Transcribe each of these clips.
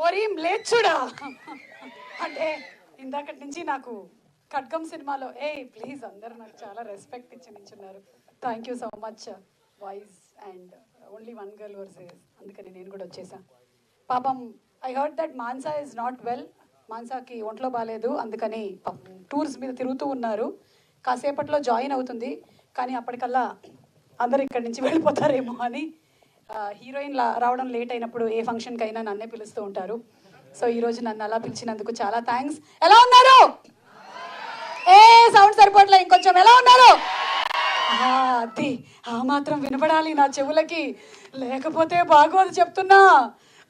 ఓరి లేచుడా అంటే ఇందాకటి నుంచి నాకు ఖడ్గం సినిమాలో ప్లీజ్ అందరూ నాకు చాలా రెస్పెక్ట్ ఇచ్చి నించున్నారు. Thank you so much voice and only one girl versus, అందుకని నేను కూడా వచ్చేసా. పాపం I heard that Mansa is not well, మాన్సాకి ఒంట్లో బాగాలేదు, అందుకని టూర్స్ మీద తిరుగుతూ ఉన్నారు. కాసేపట్లో జాయిన్ అవుతుంది, కానీ అప్పటికల్లా అందరు ఇక్కడి నుంచి వెళ్ళిపోతారేమో అని. హీరోయిన్ రావడం లేట్ అయినప్పుడు ఏ ఫంక్షన్కి అయినా నన్నే పిలుస్తూ ఉంటారు. సో ఈరోజు నన్ను అలా పిలిచినందుకు చాలా థ్యాంక్స్. ఎలా ఉన్నారు? సౌండ్ సరిపోవట్లే, ఇంకొంచెం ఎలా ఉన్నారు? అది ఆ మాత్రం వినపడాలి నా చెవులకి, లేకపోతే బాగోదు చెప్తున్నా.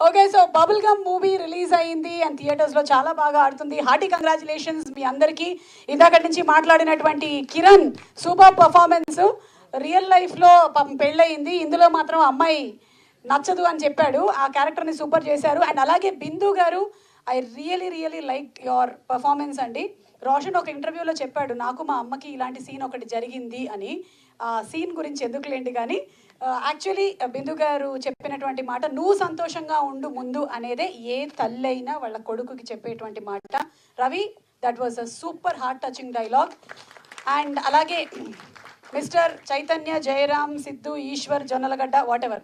Okay, so bubble gum movie release అయ్యింది అండ్ థియేటర్స్లో చాలా బాగా ఆడుతుంది. హార్టీ కంగ్రాచులేషన్స్ మీ అందరికీ. ఇందాకటి నుంచి మాట్లాడినటువంటి కిరణ్ సూపర్ పర్ఫార్మెన్స్. రియల్ లైఫ్లో పాపం పెళ్ళయింది, ఇందులో మాత్రం అమ్మాయి నచ్చదు అని చెప్పాడు, ఆ క్యారెక్టర్ని సూపర్ చేశారు. అండ్ అలాగే బిందు గారు, I really like your performance అండి. రోషన్ ఒక ఇంటర్వ్యూలో చెప్పాడు, నాకు మా అమ్మకి ఇలాంటి సీన్ ఒకటి జరిగింది అని. ఆ సీన్ గురించి ఎందుకులేండి, కానీ యాక్చువల్లీ బిందు గారు చెప్పినటువంటి మాట, నువ్వు సంతోషంగా ఉండు ముందు అనేదే ఏ తల్లి అయినా వాళ్ళ కొడుకుకి చెప్పేటువంటి మాట. Ravi, that was a super heart touching dialogue. And అలాగే mister Chaitanya, Jayaram, Siddhu, Eshwar, Jonnalagadda, whatever,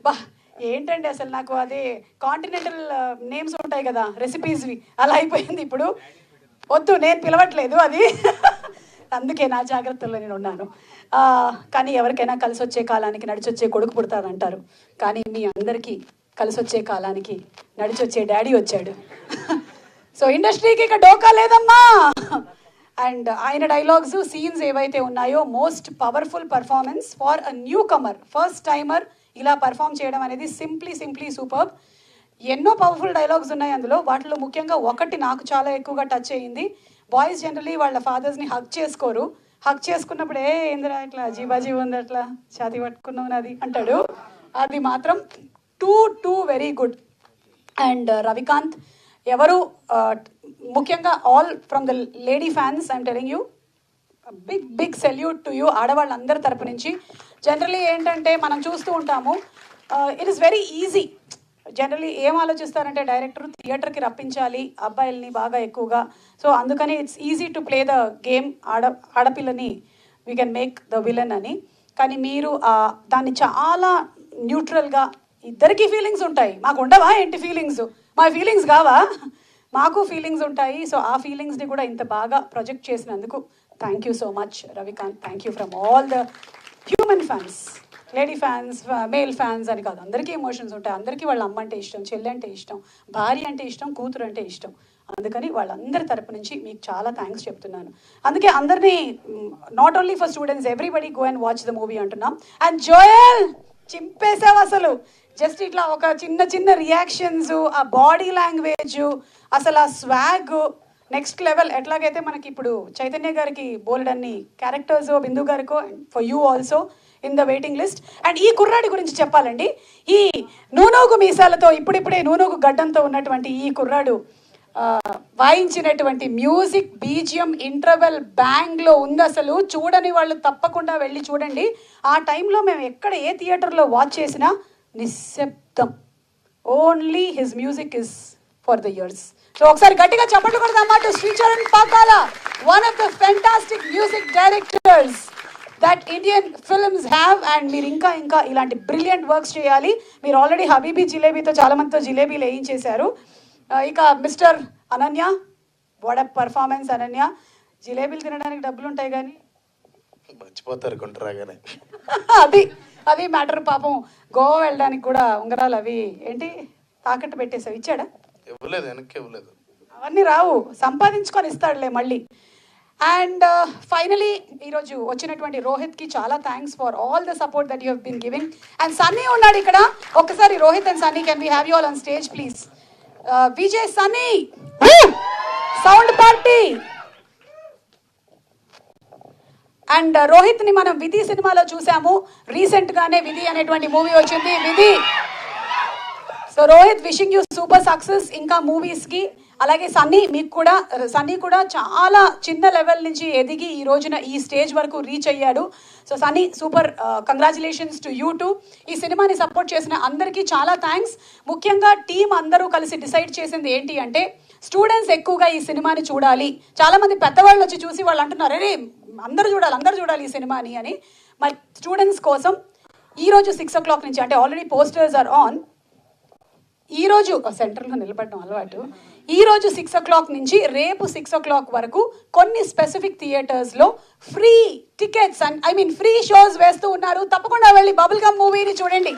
బా ఏంటండి అసలు నాకు అదే కాంటినెంటల్ నేమ్స్ ఉంటాయి కదా రెసిపీస్వి, అలా అయిపోయింది ఇప్పుడు. వద్దు, నేను పిలవట్లేదు అది అందుకే నా జాగ్రత్తలో నేను ఉన్నాను. కానీ ఎవరికైనా కలిసి వచ్చే కాలానికి నడిచొచ్చే కొడుకు పుడతారంటారు, కానీ మీ అందరికీ కలిసి వచ్చే కాలానికి నడిచొచ్చే డాడీ వచ్చాడు. సో ఇండస్ట్రీకి ఇక డోకా లేదమ్మా. అండ్ ఆయన డైలాగ్స్, సీన్స్ ఏవైతే ఉన్నాయో, most powerful performance for a newcomer, first timer ఇలా పర్ఫామ్ చేయడం అనేది సింప్లీ సూపర్. ఎన్నో పవర్ఫుల్ డైలాగ్స్ ఉన్నాయి అందులో, వాటిలో ముఖ్యంగా ఒకటి నాకు చాలా ఎక్కువగా టచ్ అయ్యింది. బాయ్స్ జనరలీ వాళ్ళ ఫాదర్స్ని హగ్ చేసుకోరు, హగ్ చేసుకున్నప్పుడు ఏందిరా ఇట్లా జీబాజీ ఉంది అట్లా ఛాతీ పట్టుకున్నావు అది అంటాడు, అది మాత్రం too very good. And Ravikanth, ఎవరు ముఖ్యంగా all from the lady fans, I'm telling you big salute to you, ఆడవాళ్ళందరి తరపు నుంచి. జనరలీ ఏంటంటే మనం చూస్తూ ఉంటాము, it is very easy. Generally ఏం ఆలోచిస్తారంటే డైరెక్టర్ థియేటర్కి రప్పించాలి అబ్బాయిల్ని బాగా ఎక్కువగా, సో అందుకని it's easy to play the game, ఆడపిల్లని we can make the villain అని. కానీ మీరు దాన్ని చాలా న్యూట్రల్గా, ఇద్దరికీ ఫీలింగ్స్ ఉంటాయి, మాకు ఉండవా ఏంటి ఫీలింగ్స్, మా ఫీలింగ్స్ కావా, మాకు ఫీలింగ్స్ ఉంటాయి. సో ఆ ఫీలింగ్స్ని కూడా ఇంత బాగా ప్రొజెక్ట్ చేసినందుకు thank you so much Ravikanth. Thank you from all the human fans, lady fans, male fans అని కాదు, అందరికీ ఎమోషన్స్ ఉంటాయి. అందరికీ వాళ్ళ అమ్మ అంటే ఇష్టం, చెల్లి అంటే ఇష్టం, భార్య అంటే ఇష్టం, కూతురు అంటే ఇష్టం. అందుకని వాళ్ళందరి తరపు నుంచి మీకు చాలా థ్యాంక్స్ చెప్తున్నాను. అందుకే అందరినీ, not only for students, everybody go and watch the movie అంటున్నాం. అండ్ జోయల్ చింపేసావు అసలు, జస్ట్ ఇట్లా ఒక చిన్న రియాక్షన్స్, ఆ బాడీ లాంగ్వేజ్, అసలు ఆ స్వాగ్ నెక్స్ట్ లెవెల్. ఎట్లాగైతే మనకి ఇప్పుడు చైతన్య గారికి బోల్డన్ని క్యారెక్టర్స్, బిందు గారికో, for you also in the waiting list. And ఈ కుర్రాడి గురించి చెప్పాలండి, ఈ నూనూగు మీసాలతో, ఇప్పుడిప్పుడే నూనూగు గడ్డంతో ఉన్నటువంటి ఈ కుర్రాడు వాయించినటువంటి మ్యూజిక్, బీజిఎం, ఇంటర్వెల్ బ్యాంగ్లో ఉంది అసలు. చూడని వాళ్ళు తప్పకుండా వెళ్ళి చూడండి. ఆ టైంలో మేము ఎక్కడ ఏ థియేటర్లో వాచ్ చేసినా నిశ్శబ్దం, only his music is for the ears. So ఒకసారి గట్టిగా చప్పట్లు కొడదామా to Sricharan Pakala, one of the fantastic music directors that Indian films have. And మీరు ఇంకా ఇలాంటి బ్రిలియంట్ వర్క్స్ చేయాలి. మీరు ఆల్రెడీ హబీబీ జిలేబీతో చాలా మందితో జిలేబీలు వేయించేశారు. ఇక mister Ananya, what a performance Ananya. జిలేబీలు తినడానికి డబ్బులు ఉంటాయి కానీ మర్చిపోతారు కొంటరాగానే, అది మ్యాటర్. పాపం గోవా వెళ్ళడానికి కూడా ఉంగరాలు అవి ఏంటి తాకట్టు పెట్టేసావు, ఇచ్చాడా? ఇవ్వలేదు, వెనక్కి ఇవ్వలేదు. అవన్నీ రావు, సంపాదించుకొని ఇస్తాడులే మళ్ళీ. అండ్ ఫైనలీ ఈరోజు వచ్చినటువంటి రోహిత్కి చాలా thanks for all the support that you have been giving. And Sunny ఉన్నాడు ఇక్కడ, ఒక్కసారి Rohit and Sunny, can we have you all on stage please? Vijay, Sunny, sound party. And రోహిత్ని మనం విధి సినిమాలో చూసాము, రీసెంట్గానే విధి అనేటువంటి మూవీ వచ్చింది, విధి. So Rohit, wishing you super success ఇంకా మూవీస్కి. అలాగే సన్నీ కూడా చాలా చిన్న లెవెల్ నుంచి ఎదిగి ఈ రోజున ఈ స్టేజ్ వరకు రీచ్ అయ్యాడు. So Sunny super, congratulations to you two. ఈ సినిమాని సపోర్ట్ చేసిన అందరికీ చాలా థ్యాంక్స్. ముఖ్యంగా టీం అందరూ కలిసి డిసైడ్ చేసింది ఏంటి అంటే స్టూడెంట్స్ ఎక్కువగా ఈ సినిమాని చూడాలి. చాలామంది పెద్దవాళ్ళు వచ్చి చూసి వాళ్ళు అంటున్నారు అరే అందరూ చూడాలి ఈ సినిమాని అని. మరి స్టూడెంట్స్ కోసం ఈరోజు 6 o'clock నుంచి, అంటే ఆల్రెడీ పోస్టర్స్ ఆర్ ఆన్, ఈరోజు సెంటర్లో నిలబడడం అలవాటు, ఈరోజు 6 o'clock నుంచి రేపు 6 o'clock వరకు కొన్ని స్పెసిఫిక్ థియేటర్స్లో free tickets and free shows వేస్తూ ఉన్నారు. తప్పకుండా వెళ్ళి బబుల్ గమ్ మూవీని చూడండి.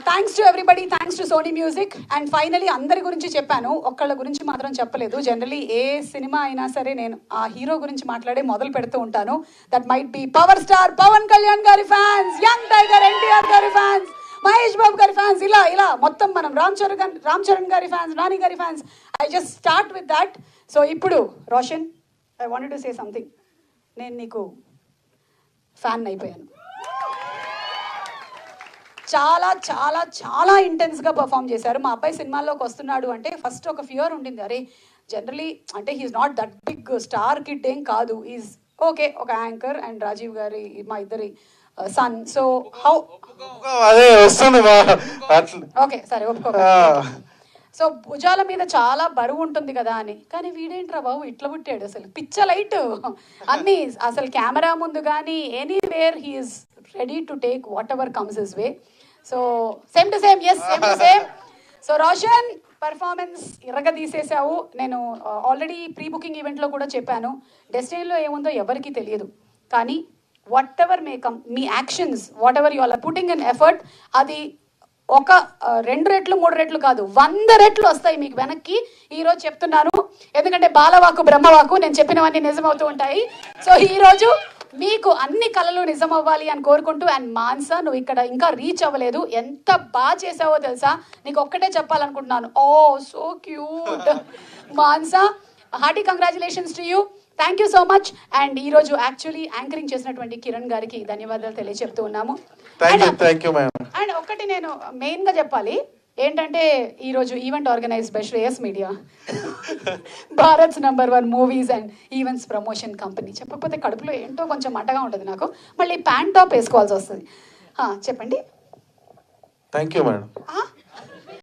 Thanks to everybody, thanks to Sony music. And finally అందరి గురించి చెప్పాను, ఒక్కళ్ళ గురించి మాత్రం చెప్పలేదు. జనరలీ ఏ సినిమా అయినా సరే నేను ఆ హీరో గురించి మాట్లాడే మొదలు పెడుతూ ఉంటాను. That might be power star Pawan Kalyan గారి ఫ్యాన్స్, యంగ్ టైగర్ ఎన్టీఆర్ గారి ఫ్యాన్స్, మహేష్ బాబు గారి ఫ్యాన్స్, ఇలా మొత్తం మనం రామ్ చరణ్ గారి ఫ్యాన్స్, నాని గారి fans. I just start with that. So ఇప్పుడు Roshan, I wanted to say something. నేను నీకు ఫ్యాన్ అయిపోయాను. చాలా చాలా చాలా ఇంటెన్స్గా పర్ఫామ్ చేశారు. మా అబ్బాయి సినిమాల్లోకి వస్తున్నాడు అంటే ఫస్ట్ ఒక ఫియర్ ఉండింది, అరే జనరలీ అంటే he's not that big star kid ఏం కాదు, ఈజ్ ఓకే ఒక యాంకర్ అండ్ రాజీవ్ గారి మా ఇద్దరి సన్. సో హౌ అదే వస్తుంది ఓకే సరే ఒప్పుకో. సో భుజాల మీద చాలా బరువు ఉంటుంది కదా అని, కానీ వీడేంట్రా బాబు ఇట్లా పుట్టాడు, అసలు పిచ్చ లైట్ అన్నీ, అసలు కెమెరా ముందు కానీ anywhere he's ready to take whatever comes his way. So same to same, yes same to same. So Roshan performance తీసేసావు. నేను ఆల్రెడీ ప్రీ బుకింగ్ ఈవెంట్లో కూడా చెప్పాను, డెస్టినీలో ఏముందో ఎవరికీ తెలియదు, కానీ వాట్ ఎవర్ మే కమ్, మీ actions whatever you are putting in effort, అది ఒక 2 రెట్లు 3 రెట్లు కాదు 100 రెట్లు వస్తాయి మీకు వెనక్కి. ఈరోజు చెప్తున్నాను, ఎందుకంటే బాలవాకు బ్రహ్మవాకు, నేను చెప్పినవన్నీ నిజమవుతూ ఉంటాయి. సో ఈరోజు మీకు అన్ని కళలు నిజం అవ్వాలి అని కోరుకుంటూ, అండ్ మాన్సా నువ్వు ఇక్కడ ఇంకా రీచ్ అవ్వలేదు, ఎంత బాగా చేసావో తెలుసా, నీకు ఒక్కటే చెప్పాలనుకుంటున్నాను, oh so cute Mansa. Hearty congratulations to you, thank you so much. And ఈరోజు యాక్చువల్లీ యాంకరింగ్ చేసినటువంటి కిరణ్ గారికి ధన్యవాదాలు తెలియజెప్తూ ఉన్నాము. అండ్ ఒక్కటి నేను మెయిన్గా చెప్పాలి ఏంటంటే, ఈరోజు event organise by Shreyas media, Bharats #1 movies and events promotion company. చెప్పకపోతే కడుపులో ఏంటో కొంచెం మంటగా ఉంటుంది నాకు, మళ్ళీ ప్యాంట్ టాప్ వేసుకోవాల్సి వస్తుంది. చెప్పండి. Thank you madam.